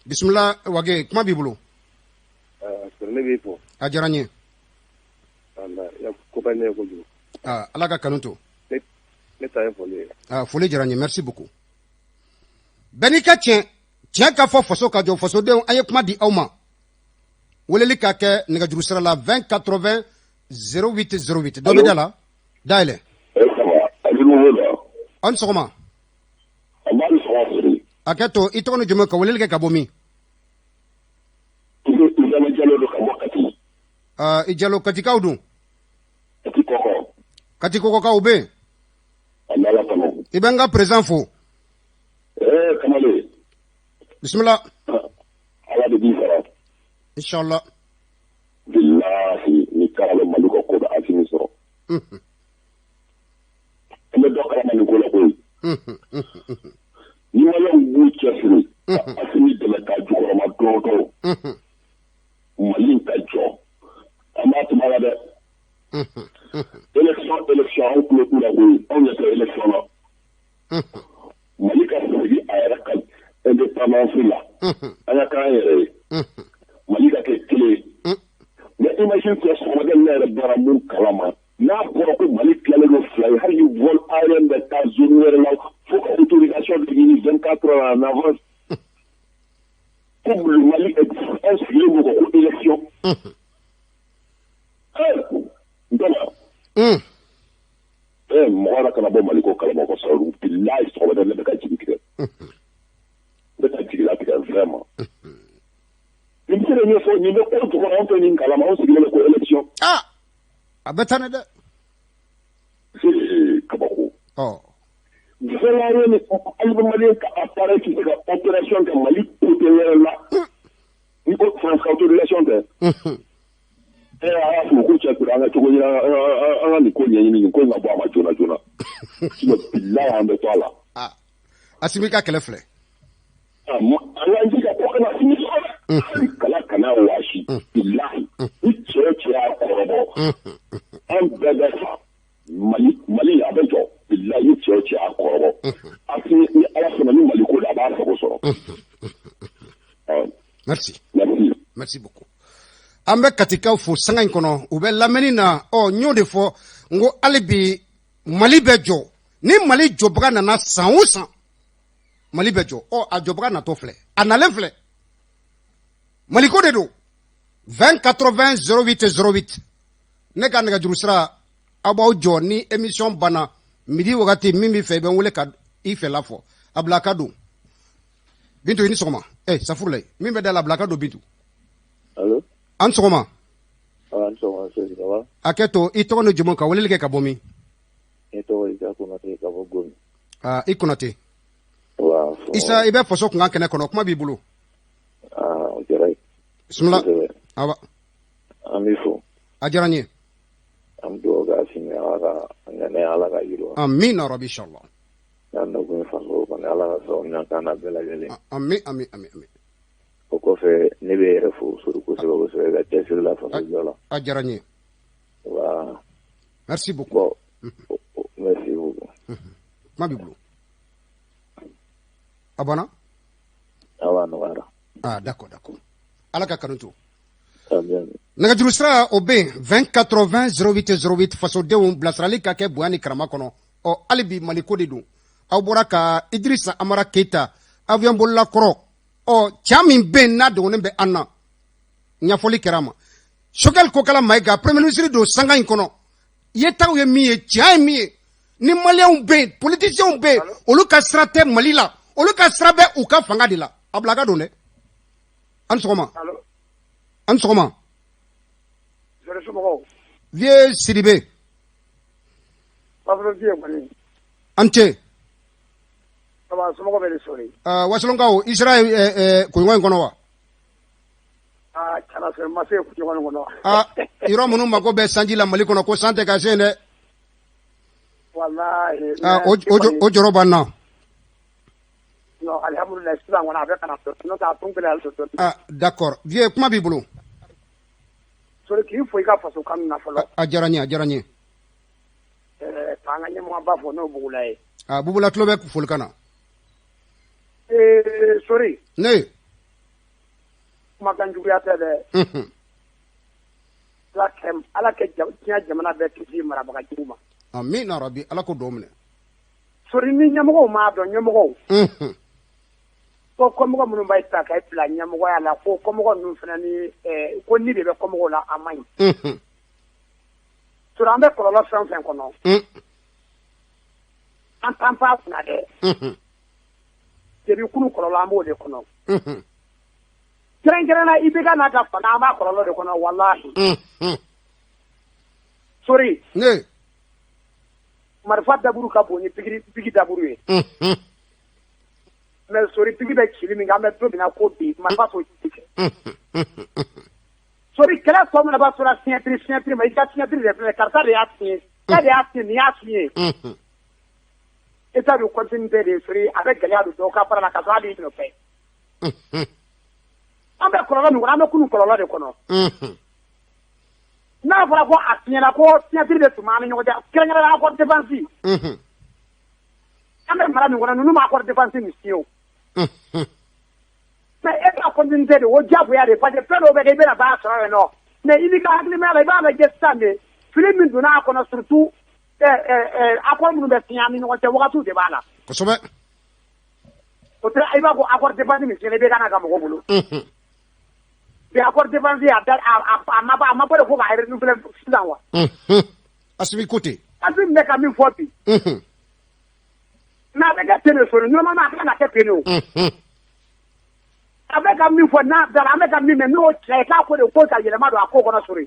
bisimila Wage kuma b'i bolo a diyara n ye ala ka kanu to foli diyara n ye merci beaucoup bɛɛ n'i ka tiɲɛ tiɲɛ ka fɔ faso ka jɔ fasodenw an ye kuma di aw ma weleli ka kɛ nɛgɛjuru sira la 20 80 08 08 dɔ bɛ da la dayɛlɛ aw ni sɔgɔma a kɛ to i tɔgɔ ni jamu ka weleli kɛ ka bɔ min i Jalo Katikaw dun Kati kɔkɔkaw bɛ yen i bɛ n ka président fo bisimila ala de b'i sara inshallah billahi ni karalo Mali ko da asimi sɔrɔ an bɛ dɔ kalama nin ko la koyi ni Maliyɛnw b'u cɛsiri ka asimi dɛmɛ ka jukɔrɔma dɔgɔtɔrɔw Mali ka jɔ an b'a tuma la dɛ élection anw tulo t'u la koyi anw ɲɛ tɛ élection na Mali ka segin a yɛrɛ ka indépendance la an ka k'an yɛrɛ ye Mali ka kɛ kelen ye mais imagine que sɔgɔmada ne yɛrɛ bɔra mun kalama n'a fɔra ko Mali tilalen don fila ye hali vol aérien bɛ taa zone wɛrɛ la fo ka autorisation de ɲini 24 heures en avance ko Mali an sigilen don ko élection mɔgɔ yɛrɛ kana bɔ Mali ko kalama ko sababu billahi sɔgɔmada ne bɛ ka jigi tigɛ ne ka jigi latigɛ vraiment nin bɛ se ka ɲɛfɔ nin bɛ ko jukɔrɔ anw tɛ nin kalama anw sigilen bɛ ko élection a bɛ taa ne dɛ kabako Fɛlɛri ni Alibamalen ka appareil qui se ka opération kɛ Mali côté wɛrɛ la ni ko France ka autorisation tɛ a y'a fɔ ko cɛ tura an ka cogo ɲini an ka nin ko ɲɛɲini nin ko in ka bɔ a ma joona joona bilahi an bɛ to a la Asimi ka kɛlɛ filɛ an k'an jija ko kana sini sɔrɔ kala kana waasi bilahi ni cɛ y'a kɔrɔbɔ an bɛɛ bɛ fa Mali a bɛ jɔ bilahi ni cɛ y'a kɔrɔbɔ Asimi ni Ala sɔnna ni Mali ko la a b'a sago sɔrɔ merci beaucoup an bɛ Katikaw fo sanga in kɔnɔ u bɛ lamɛnni na n y'o de fɔ n ko hali bi Mali bɛ jɔ ni Mali jɔbaga nana san o san Mali bɛ jɔ a jɔbaga natɔ filɛ a nalen filɛ Mali ko de don 20 80 08 08 ne ka nɛgɛjuru sira aw b'aw jɔ ni émission banna midi wagati min b'i fɛ i bɛ n wele ka i fɛ la fɔ a bila ka don Bintu i ni sɔgɔma Safurulayi min bɛ da la a bila ka don Bintu allo an sɔgɔma an sɔgɔma Seydou ça va a kɛ to i tɔgɔ ni jamu ka weleli kɛ ka bɔ min ne tɔgɔ Isa Konate ka bɔ Gomi i Konate Isa i bɛ faso kunkan kɛnɛ kɔnɔ kuma b'i bolo o diyara n ye bisimila awa an b'i fo a diyara n ye an bɛ dugawu kɛ Asimi Ala ka ŋanaya Ala ka yiriwa amin rabi inshallah n'an nakun ye faso kɔni Ala ka sababu ɲuman k'an na bɛɛ lajɛlen amin o kɔfɛ ne bɛ yɛrɛ fo sori kosɛbɛ kosɛbɛ ka cɛsiri la faso jɔ la a diyara n ye merci beaucoup merci beaucoup kuma b'i bolo a banna awa nɔgɔyara d'accord Ala ka kanu to amin nɛgɛjuru sira o bɛ yen 20 80 08 08 fasodenw bilasirali ka kɛ bonya ni karama kɔnɔ hali bi Mali ko de don aw bɔra ka Idrissa Amara Keita avion bolila kɔrɔ cɛ min bɛ yen n'a dɔgɔnin bɛ an na ɲɛfɔli kɛra a ma Choguel Kokala Mayiga premier ministre don sanga in kɔnɔ yetaw ye min ye tiɲɛ ye min ye ni Maliyɛnw bɛ yen politiciens bɛ yen olu ka sira tɛ Mali la olu ka sira bɛ u ka fanga de la a bila ka don dɛ an sɔgɔma Vieux Sidibe an cɛ wasolonkaw i sera kuɲɔgɔn in kɔnɔ wa yɔrɔ minnu mako bɛ sanji la Mali kɔnɔ ko san tɛ ka se yen dɛ o jɔrɔ b'an na d'accord Vieux kuma b'i bolo a diyara n ye Bubula tulo bɛ folikan na sori ne kumakan juguya tɛ dɛ Ala kɛ diɲɛ jamana bɛɛ kisi marabagajugu ma amin rabi Ala ko dɔw minɛ sori ni ɲɛmɔgɔw m'a dɔn ɲɛmɔgɔw ko komɔgɔ minnu b'a ta ka bila ɲɛmɔgɔya la ko komɔgɔ ninnu fana ni ko ni de bɛ komɔgɔw la a man ɲi. Tura an bɛ kɔlɔlɔ fɛn fɛn kɔnɔ. An t'an pa kunna dɛ. Depuis kunu kɔlɔlɔ an b'o de kɔnɔ. Kɛrɛnkɛrɛnna i bɛ ka n'a ka fanga an b'a kɔlɔlɔ de kɔnɔ walahi. Sori. Marifa daburu ka bon ni pigi daburu ye. Mais sori pigi bɛ cili min kɛ an bɛ don min na ko bi marifa t'o ci kɛ. Sori kɛlɛ tɔ min na b'a sɔrɔ siɲɛtiri ma i ka siɲɛtiri de filɛ karisa de y'a signé. K'a de y'a signé nin y'a signé. État de continuité de sori a bɛ gɛlɛya don dɔw ka fara la ka sɔrɔ hali i n'o fɛ. An bɛ kɔlɔlɔ min kɔnɔ an bɛ kunu kɔlɔlɔ de kɔnɔ. N'a fɔra ko a siɲɛna ko siɲɛtiri de tun b'an ni ɲɔgɔn cɛ kɛrɛnkɛrɛnnenya accord défense. An bɛ mara min kɔnɔ ninnu ma accord défense nin signé o. Mais e ka continuité de o diyagoya de parce que fɛn dɔw bɛ kɛ i bɛna baara sɔrɔ yen nɔ mais i b'i ka hakilimaya la i b'a lajɛ sisan de fili min donna a kɔnɔ surtout accord minnu bɛ signé an ni ɲɔgɔn cɛ wagatiw de b'a la. Kosɛbɛ. O tɛ i b'a fɔ accord défense min signé i bɛ ka n'a ka mɔgɔw bolo. Mais accord défense a ma bɔ de ko k'a renouveler sisan wa. Asimi Kote. Asimi bɛ ka min fɔ bi. Mais a bɛ kɛ ten de sɔrɔ normalement a kan ka kɛ ten de o. A bɛ ka min fɔ n'a dara an bɛ ka min mɛn n'o cɛ k'a ko de ko ka yɛlɛma don a ko kɔnɔ sori.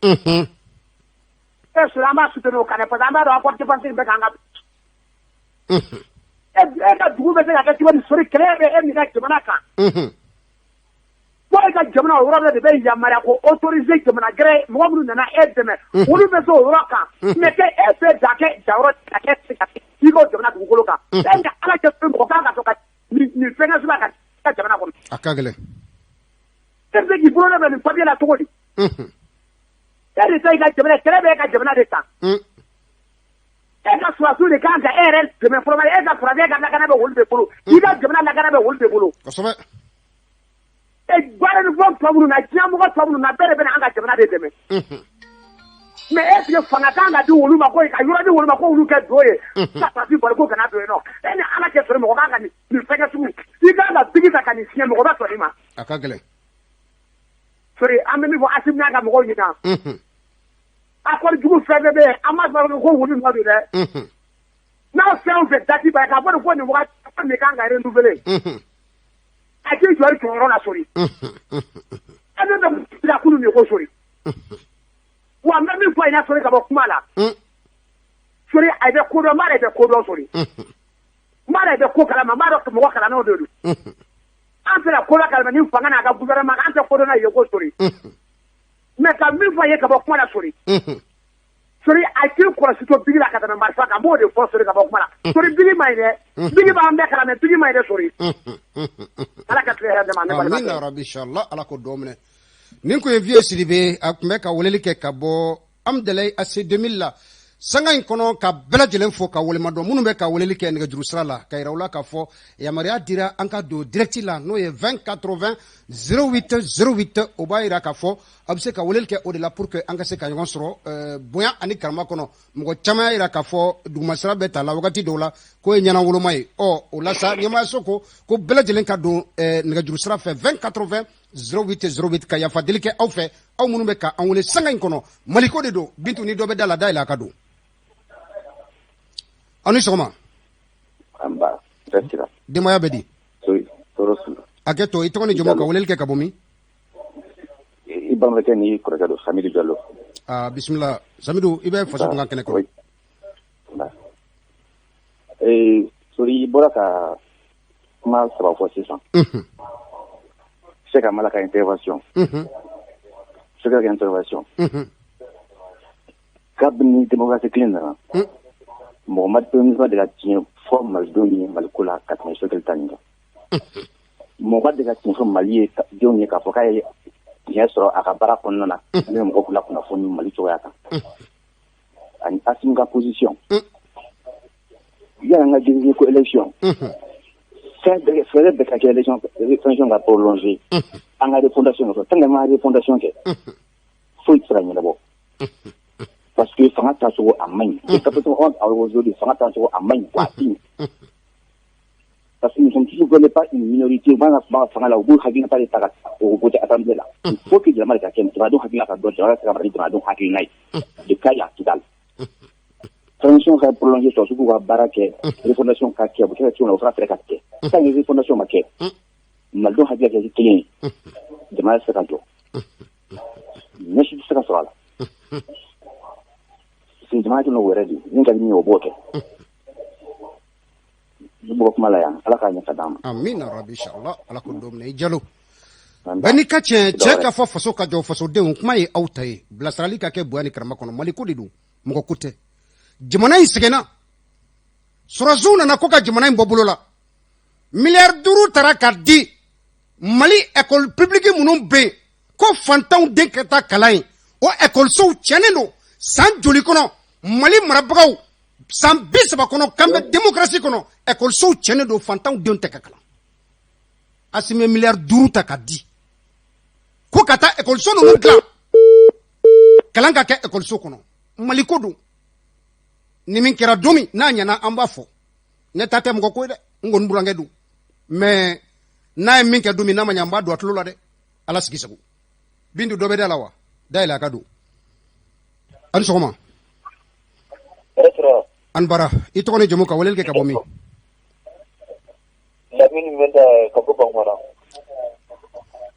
Sori an b'a soutenir o kan dɛ parce que an b'a dɔn accord défense in bɛ k'an ka. E ka dugu bɛ se ka kɛ cogo di sori kɛlɛ bɛ e min ka jamana kan. Fo e ka jamana o yɔrɔ dɔ de bɛ yamaruya ko autoriser jamana gɛrɛ mɔgɔ minnu nana e dɛmɛ olu bɛ se o yɔrɔ kan mais que e fɛ da kɛ jayɔrɔ ka kɛ se ka i ko jamana dugukolo kan. E ka ala kɛ fɛn mɔgɔ kan ka to ka nin fɛnkɛ suba ka jamana kɔnɔ. A ka gɛlɛn. E bɛ k'i bolo bɛ nin papier la cogo di. E de ta i ka jamana kɛlɛ bɛ e ka jamana de kan. E ka surasiw de kan ka e yɛrɛ dɛmɛ fɔlɔ e ka surasiw ka lakana bɛ olu de bolo i ka jamana lakana bɛ olu de bolo. Kosɛbɛ. Baara ni fɛn tɔ minnu na diɲɛ mɔgɔ tɔ minnu na bɛɛ de bɛ na an ka jamana de dɛmɛ. Mais est ce que fanga kan ka di olu ma ko ka yɔrɔ di olu ma ko olu kɛ do ye. Ka surasi bali ko kana do yen nɔ. E ni ala kɛ sɔrɔ mɔgɔ kan ka nin fɛnkɛ sugu i kan ka bigi ta ka nin siɲɛ mɔgɔ bɛ sɔrɔ i ma. A ka gɛlɛn. Sori an bɛ min fɔ Asimi n'a ka mɔgɔw ɲininka. Accord jugu fɛn fɛn bɛ yen an b'a sɔrɔ ko wulu nɔ don dɛ. N'a fɛn o fɛn dati b'a ye k'a fɔ de ko nin wagati de kan ka renouveler. A tɛ jɔ jɔyɔrɔ la sori. E bɛ bila kunu de ko sori. Wa n bɛ min fɔ ɲɛna sori ka bɔ kuma la. Sori a bɛ ko dɔn maa de bɛ ko dɔn sori. Maa de bɛ ko kalama maa dɔ mɔgɔ kalannenw de don. An fɛnɛ ko la kalama ni fanga n'a ka gouvernement an tɛ ko dɔn n'a ye ko sori. Mais ka min fɔ ye ka bɔ kuma la sori. Sori a k'i kɔlɔsi to bigi la ka tɛmɛ marifa kan n b'o de fɔ sori ka bɔ kuma la. Sori bigi ma ɲi dɛ. Bigi b'an bɛɛ kalama bigi ma ɲi dɛ sori. Ala ka tile hɛrɛ dama ne balima. Amina rabi inshallah ala ko dɔ minɛ. Nin kun ye Vieux Sidibe a tun bɛ ka weleli kɛ ka bɔ Amdalayi AC 2000 la. Sanga in kɔnɔ ka bɛɛ lajɛlen fo ka walemadɔn minnu bɛ ka weleli kɛ nɛgɛjuru sira la ka yira u la k'a fɔ yamaruya dira an ka don direct la n'o ye 20 80 08 08 o b'a yira k'a fɔ a bɛ se ka weleli kɛ o de la pour que an ka se ka ɲɔgɔn sɔrɔ bonya ani karama kɔnɔ mɔgɔ caman y'a yira k'a fɔ dugumasira bɛ ta la wagati dɔw la k'o ye ɲɛnawoloma ye o la sa ɲɛmaayaso ko bɛɛ lajɛlen ka don nɛgɛjuru sira fɛ 20 80 08 08 ka yafa deli kɛ aw fɛ aw minnu bɛ ka an wele sanga in kɔnɔ Maliko de don Bintu ni dɔ bɛ da la dayɛlɛ a ka don. Aw ni sɔgɔma. Anba, Rasira. Denbaya bɛ di? Torosu. Hakɛ to i tɔgɔ ni jamu ka weleli kɛ ka bɔ min? I balimakɛ ni kɔrɔkɛ don Samidu Jalo. Bisimila Samidu i bɛ faso kunkan kɛnɛ kɔrɔ. Sori i bɔra ka kuma saba fɔ sisan. Cheikh Amala ka intervention. Cheikh ka intervention. Kabini démocratie kelen nana. Mɔgɔ ma dɔnniba de ka tiɲɛ fɔ malidenw ye Maliko la ka tɛmɛ Cheikh ta nin kan. Mɔgɔ ma de ka tiɲɛ fɔ Mali ye denw ye k'a fɔ k'a ye tiɲɛ sɔrɔ a ka baara kɔnɔna na ne bɛ mɔgɔw la kunnafoni Mali cogoya kan. Ani Assimi ka position. Yani an ka diriger ko élection. Fɛɛrɛ bɛɛ ka kɛ élection ka prolonger. An ka refondation nɔfɛ tant que ma refondation kɛ foyi tɛ se ka ɲɛnabɔ. Parce que fanga tacogo a man ɲi. Depuis 91 à aujourd'hui fanga tacogo a man ɲi. parce que nous sommes toujours pas une minorité, on va faire la boue, Hagin pas les taras, au côté attendez là. Il faut que les Américains, tu vas donc Hagin à d'autres, tu vas donc Hagin Night, de Kaya, Kidal. Transition va prolonger sur ce qu'on va baraquer, les fondations Kakia, vous savez, on va faire Kakia. Ça, les fondations Maquet. Maldo Hagin a été de mal à radio. Mais je dis ça sur là. C'est de mal à nous ready, nous avons au bote. Amina rabbi inshallah ala ko dom ne jalo bani ka che ka fo faso ka jo faso de kuma yi autaye blasrali ka ke buani karama kono mali ko didu mo ko kute jamana isegena surazuna na ko ka jamana mbobulo la milliard duru tara ka di mali école publique munum be ko fantaw de kata kalay o école so chenendo san joli kono mali marabagaw san bisaba kono kambe démocratie kono école so tiene do fantaw de onte kakala asime milliard duru ta kadi ko kata école so no kala kalanga ke école so kono maliko do ni min kira domi na nyana amba fo ne tate mko ko de ngon burange du mais na min ke domi na manyamba do atlo la de ala sigisago bindu do be de lawa dayla kadu an sokoma Anbara, itu kan jamu kawalil ke kabomi. Lamin menda kabu bangmara.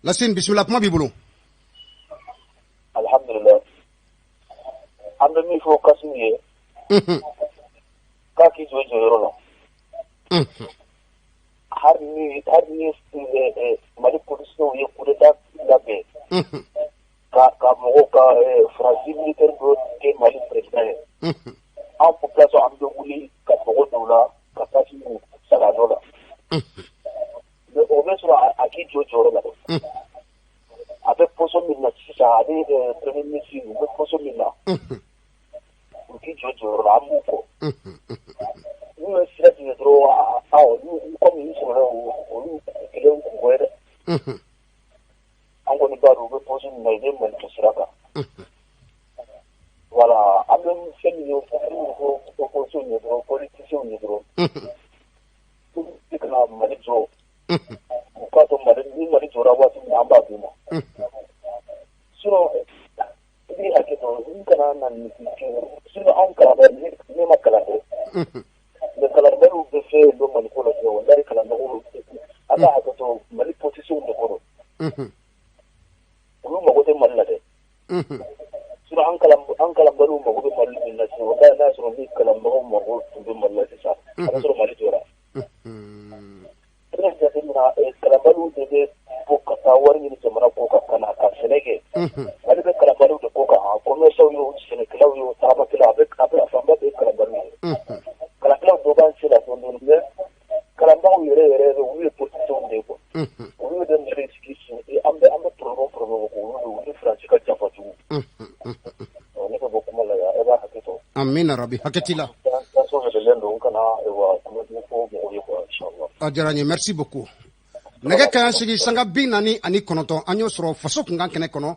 Lasin bismillah kuma bibulu. Alhamdulillah. Anda mi fokus ni. Kaki jo joro. Har ni mali poliso ye kureda labe. Ka mo ka Francis militaire do ke mali president. En population en de wuli ka fogo dola ka pati mu sala dola mais au moins sur à qui joro la avec poso minna sisa avec premier ministre avec poso minna qui joro la amuko nous sira de droit à nous comme nous sommes là au kile ko wede an ko ni baru be poso minna ide mo to siraka voilà, avec une famille, opposition, politicien, tout ce que nous avons quand on m'a dit, nous avons dit, en bas de moi. Sinon, il y a quelque chose, nous avons sinon, on a même à Calabé. Le Calabé, où je fais le manipulation, on a le Calabé, à la manipulation de Koro. Nous m'avons dit, malade. An kalam baru ma gudu malli min nasi wala na so mi kalam baru ma gudu malli sa ana so malli jora ina da dinna kalam baru de ko ka tawar ni jamara ko ka kana ka senege wala be kalam baru de ko ka ko me so yo sene kala yo taba kala be afamba be kalam baru kala kala do ban sila so no ne kalam baru yere wi position de ko wi de mari skisi ambe promo ko wi franci ka chapa tu Amina Rabbi haketila. Ajaranye merci beaucoup. Nage kan sigi sanga binani ani konoto anyo soro faso kungan kene kono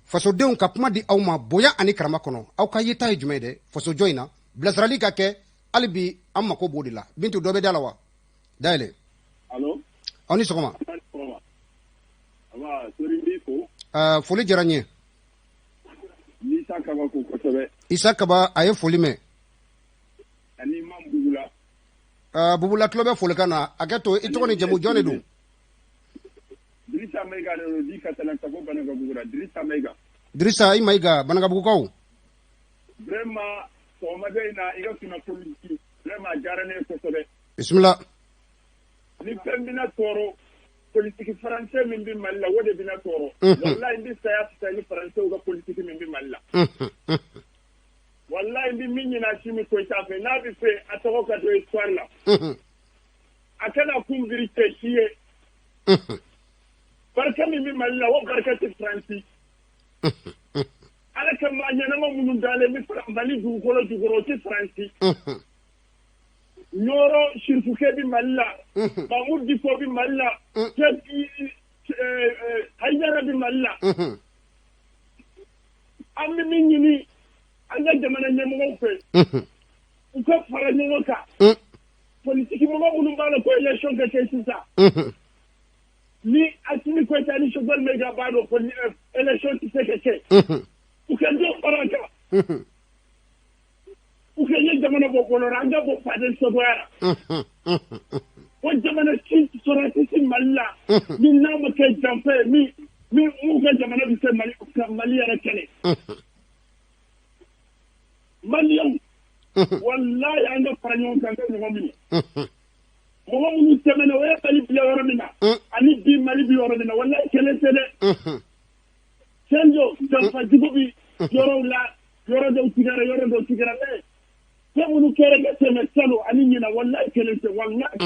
faso deun kapma di awma boya ani karama kono aw ka yita e jumede faso joina blazrali ka ke alibi amma ko bodila bintu dobe dalawa dale allo oni sokoma ama sori biko foli jaranye Isa Kaba ko kosebe Isa Kaba aye foli me ani mam bubula bubula klobe foli kana aketo itoko ni jamu jone du Drissa Maiga no di katala ko banaga bugura Drissa ay Maiga banaga bugaw vraiment so madena iga suna politique vraiment jarane kosebe bismillah ni pembina toro politique français min bi malla wode bina toro wallahi ndi sayata ni français uga politique min bi malla wallahi ndi minni na chimi ko tafe na bi fe atoko ka do histoire la akana kum vérité chié barka min bi malla wa barka ti français ala kam ma nyana mo munum dale mi mali du ko lo du ko ti français Nyoro shirfuke bi malla Mahmoud Difo bi malla Haydara bi malla ammi min yini anga jamana nyemo fe ko fara nyemo ka politique mɔgɔ minnu b'a la ko élection kɛ kɛ sisan ni Assimi Goïta ni Choguel Maïga b'a dɔn ko élection tɛ se ka kɛ u ka dɔ fara a kan u ka ye jamana bɔ kɔnɔ an ka bɔ faden sɔgɔya o jamana sɔrɔtisi Mali la ni n'a ma kɛ janfɛ min mun ka jamana bɛ se Mali yɛrɛ kɛlɛ Maliyɛnw wallahi an ka fara ɲɔgɔn kan ka ɲɔgɔn minɛ mɔgɔ minnu tɛmɛna o ye Mali bila yɔrɔ min na ani bi Mali bi yɔrɔ min na wallahi kɛlɛ tɛ dɛ tiɲɛ don janfajugu bi yɔrɔw la yɔrɔ dɔw tigɛra yɔrɔ dɔw tigɛra mais fɛn minnu kɛra ka tɛmɛ salo ani ɲina wallahi kɛlɛ tɛ wallahi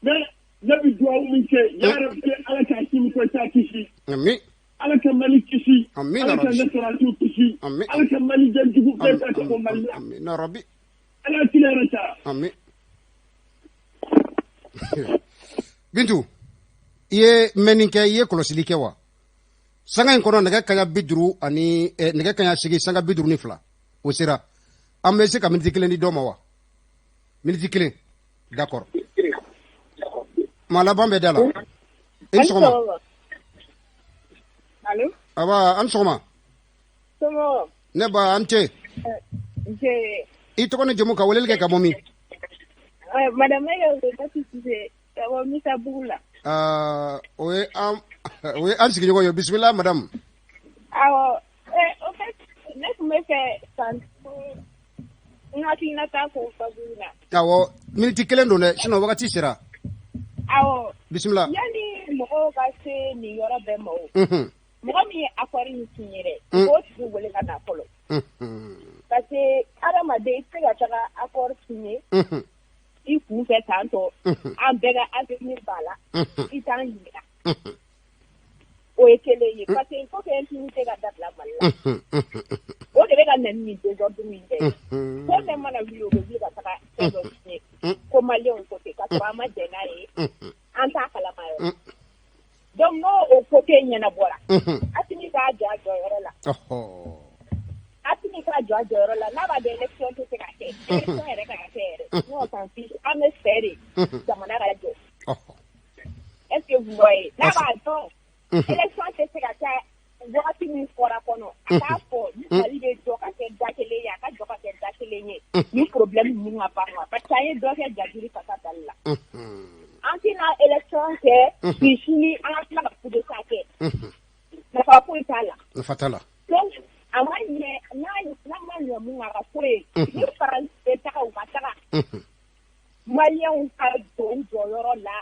mais ne bɛ dugawu min kɛ ya Rabbi Ala ka Assimi Goïta kisi Ala ka Mali kisi Ala ka nasaratu kisi Ala ka Mali jɛnjugu bɛɛ ta ka bɔ Mali la Ala tila yɛrɛ ta amin Bintu i ye mɛnni kɛ i ye kɔlɔsili kɛ wa sanga in kɔnɔ nɛgɛ kaɲa 50 ani nɛgɛ kaɲa 8 sanga 52 o sera an bɛ se ka miniti 1 di dɔ ma wa miniti 1 d'accord maa laban bɛ da la i ni sɔgɔma allo aba an sɔgɔma somɔgɔ ne ba an cɛ i tɔgɔ ni jamu ka weleli kɛ ka bɔ min madame Maïga Cissé ka bɔ Misabugu la o ye an sigiɲɔgɔn ye bisimila madame awɔ au fait ne tun bɛ fɛ ka n hakilinata fɔ Fabu la awɔ miniti 1 don dɛ sinon wagati sera awɔ bisimila yani mɔgɔw ka se nin yɔrɔ bɛɛ ma o mɔgɔ min ye accord in signé dɛ o b'o tigi wele ka na fɔlɔ parce que adamaden i tɛ se ka taga accord signé i kun fɛ tan tɔ an bɛɛ ka avenir b'a la i t'an ɲininka o ye kelen ye parce que il faut que impunité ka dabila Mali la o de bɛ ka na ni nin désordre in bɛɛ ko ne mana wuli o bɛ wuli ka taga fɛn dɔ signé ko maliyɛnw ko ten ka sɔrɔ an ma jɛn n'a ye an t'a kalama yɔrɔ donc n'o o côté ɲɛnabɔra Assimi k'a jɔ a jɔyɔrɔ la Assimi k'a jɔ a jɔyɔrɔ la n'a b'a dɔn élection tɛ se ka kɛ élection yɛrɛ ka kɛ yɛrɛ n'o s'en fiche an bɛ fɛ de jamana ka jɔ est-ce que vous voyez n'a b'a dɔn élection tɛ se ka kɛ wagati min fɔra kɔnɔ a k'a fɔ ni Mali bɛ jɔ ka kɛ da kelen ye a ka jɔ ka kɛ da kelen ye ni problème ninnu ka ban parce que an ye dɔ kɛ jajiri fasa dali la an tɛna élection kɛ bi sini an ka tila ka coup d'état kɛ nafa foyi t'a la donc a ma ɲɛ n'a ma ɲɛ mun kan ka fɔ ye ni Faransi bɛ taga u ka taga maliyɛnw ka jɔ u jɔyɔrɔ la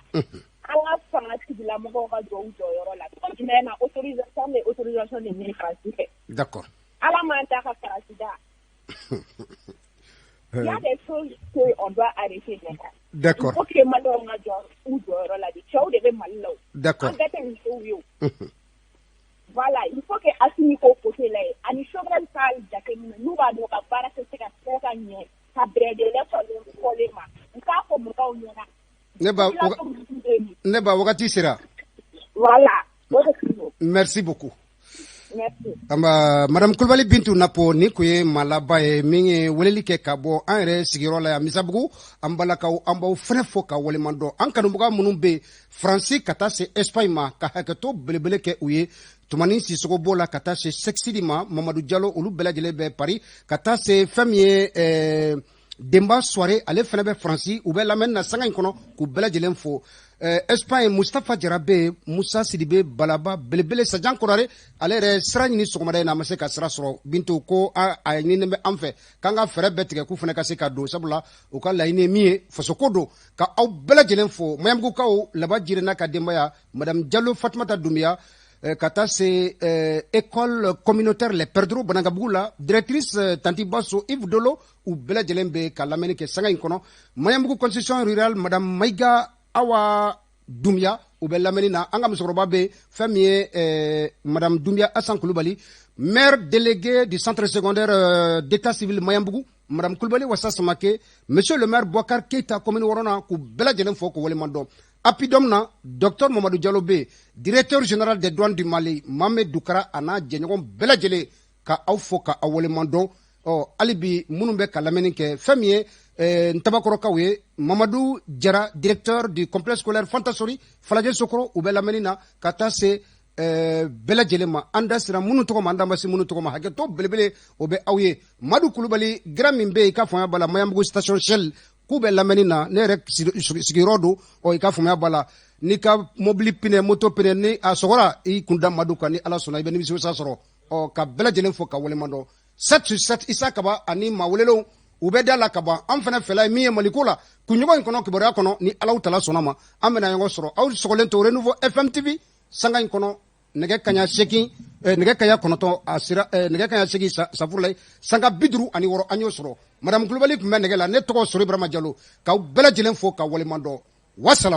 an ka fanga tigilamɔgɔw ka jɔ u jɔyɔrɔ la cogo jumɛn na autorisation de ɲini Faransi fɛ d'accord Ala m'an ta ka Faransi da il y a des choses qu'on doit arrêter maintenant. D'accord. Il faut que malheureusement ou jɔyɔrɔ la de cɛw de bɛ Mali la o. D'accord. An bɛɛ tɛ musow ye o. Voilà, il faut que Assimi k'o côté la ye ani Choguel k'a jateminɛ n'u b'a dɔn ka baara tɛ se ka kɛ ka ɲɛ ka bɛrɛdɛlɛ fɔlen ma u k'a fɔ mɔgɔw ɲɛna. Ne ba wagati sera. Voilà. Merci beaucoup. Merci. Madame Kulibali Bintu Napo ni ko ye malaba ye min ye weleli kɛ ka bɔ an yɛrɛ sigiyɔrɔ la yan Misabugu an balakaw an b'aw fɛnɛ fɔ ka waleman dɔn an kanubaga minnu bɛ Faransi ka taa se Espagne ma ka hakɛto belebele kɛ u ye Tumani Sisoko b'o la ka taa se Sexidi ma Mamadou Diallo olu bɛɛ lajɛlen bɛ Paris ka taa se fɛn min ye Demba Soare ale fɛnɛ bɛ Faransi u bɛ lamɛnni na sanga in kɔnɔ k'u bɛɛ lajɛlen fo Espagne Mustafa Jarabe Musa Sidibe Balaba belebele Sajan Konare ale yɛrɛ sira ɲini sɔgɔmada in na a ma se ka sira sɔrɔ Bintu ko a ɲininen bɛ an fɛ k'an ka fɛɛrɛ bɛɛ tigɛ k'u fɛnɛ ka se ka don sabula u ka laɲini ye min ye fasoko don ka aw bɛɛ lajɛlen fo Maɲanbugukaw Laba Jire n'a ka denbaya Madame Diallo Fatumata Doumbia ka taa se école communautaire Les Perdreaux Banangabugu la directrice Tanti Basso Yves Dolo u bɛɛ lajɛlen bɛ ka lamɛnni kɛ sanga in kɔnɔ Maɲanbugu construction rurale Madame Maïga Awa Doumbia u bɛ lamɛnni na an ka musokɔrɔba bɛ fɛn min ye Madame Doumbia Hassan Kulubali maire délégué du centre secondaire d'état civil Maɲanbugu Madame Kulubali Wassa Samake monsieur le maire Bouakar Keita commune Wɔrɔna k'u bɛɛ lajɛlen fo k'u waleman dɔn Apidom na docteur Mamadou Diallo be directeur général des douanes du Mali Mohamed Doukara a n'a jɛɲɔgɔn bɛɛ lajɛlen ka aw fo ka aw waleman dɔn hali bi minnu bɛ ka lamɛnni kɛ fɛn min ye ntabakɔrɔkaw ye Mamadou Jara, directeur du complexe scolaire Fantasori Falajɛ Sokoro u bɛ lamɛnni na ka taa se bɛɛ lajɛlen ma an da sira minnu tɔgɔ ma an da ma se minnu tɔgɔ ma hakɛtɔ belebele o bɛ aw ye Madu Kulubali grand min bɛ yen i ka faamuya b'a la Mayanbugu station Shell k'u bɛ lamɛnni na ne yɛrɛ sigiyɔrɔ don i ka faamuya b'a la n'i ka mobili pinɛ moto pinɛ ni a sɔgɔra i kun da Madu kan ni Ala sɔnna i bɛ nimisiwasa sɔrɔ ka bɛɛ lajɛlen fo ka waleɲuman 7/7 Isa Kaba ani maa welelenw u bɛ da la ka ban an fana fɛla ye min ye Maliko la kunɲɔgɔn in kɔnɔ kibaruya kɔnɔ ni Alahu Taala sɔnna ma an bɛna ɲɔgɔn sɔrɔ aw sɔgɔlen to Renouveau FM TV sanga in kɔnɔ nɛgɛ kaɲa 9 a sira nɛgɛ kaɲa 8 safurula sanga 56 an y'o sɔrɔ Madame Kulubali tun bɛ nɛgɛ la ne tɔgɔ Sori Ibrahima Diallo k'aw bɛɛ lajɛlen fo ka waleɲuman dɔn wassalam.